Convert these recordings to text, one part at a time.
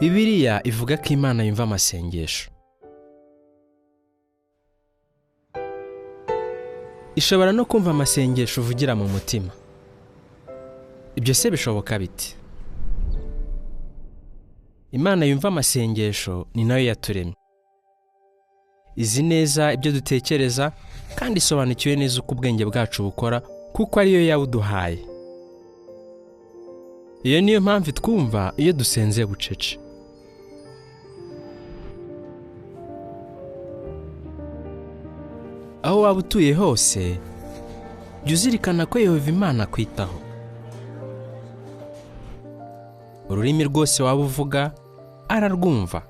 Bibiliya ivuga ko Imana yumva amasengesho. Ishobora no kumva amasengesho uvugira mu mutima. Ibyo se bishoboka bite? Imana yumva amasengesho ni nayo yaturemye. Izi neza ibyo dutekereza kandi isobanukiwe neza uko ubwenge bwacu bukora kuko ariyo yawuduhaye. Iyo niyo mpamvu twumva iyo dusenze bucece. Aho waba utuye hose, jya uzirikana ko Yehova Imana akwitaho. Ururimi rwose waba uvuga ararwumva.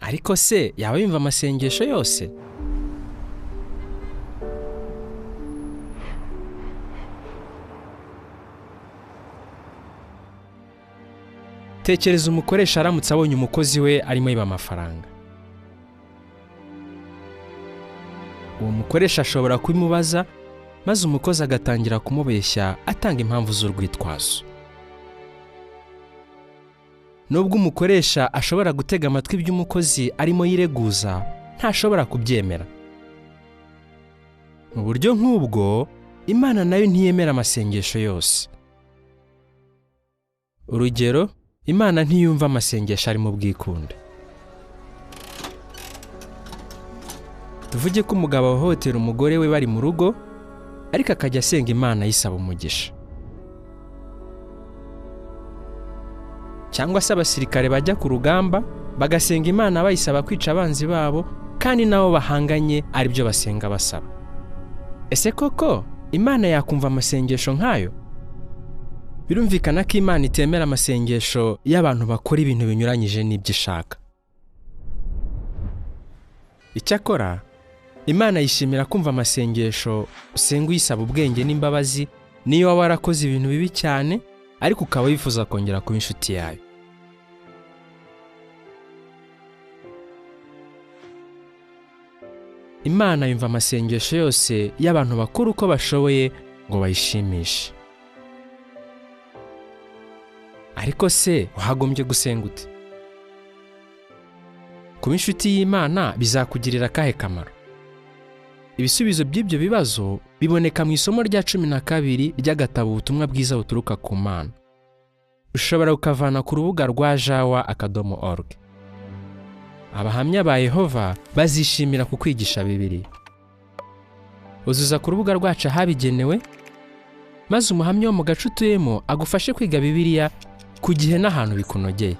Ariko se yaba yumva amasengesho yose? Tekereza umukoresha aramutse abonye umukozi we arimo yiba amafaranga. Uwo mukoresha ashobora kubimubaza maze umukozi agatangira kumubeshya atanga impamvu z'urwitwazo. Nubwo umukoresha ashobora gutega amatwi iby'umukozi arimo yireguza, ntashobora kubyemera. Mu buryo nk'ubwo, Imana nayo ntiyemera amasengesho yose. Urugero, Imana ntiyumva amasengesho ari mu bwikunde. Tuvuge ko umugabo ahohotera umugore we bari mu rugo, ariko akajya asenga Imana yisaba umugisha. Cyangwa se abasirikare bajya ku rugamba bagasenga Imana bayisaba kwica abanzi babo kandi nabo bahanganye ari byo basenga basaba. Ese koko Imana yakumva amasengesho nk'ayo? Birumvikana ko Imana itemera amasengesho y'abantu bakora ibintu binyuranyije n'ibyo ishaka. Icyakora Imana yishimira kumva amasengesho usenga uyisaba ubwenge n'imbabazi niyo waba warakoze ibintu bibi cyane ariko ukaba wifuza kongera kuba inshuti yayo. Imana yumva amasengesho yose y'abantu bakora uko bashoboye ngo bayishimishe. Ariko se wagombye gusenga ute? Kuba inshuti y'Imana bizakugirira akahe kamaro? Ibisubizo by'ibyo bibazo biboneka mu isomo rya 12 ry'agatabo ubutumwa bwiza buturuka ku Mana. Ushobora ukavana ku rubuga rwa jawa.org. Abahamya ba Yehova bazishimira kukwigisha Bibiliya. Uzuza ku rubuga rwacu habigenewe, maze umuhamya wo mu gace utuyemo agufashe kwiga Bibiliya ku gihe n'ahantu bikunogeye.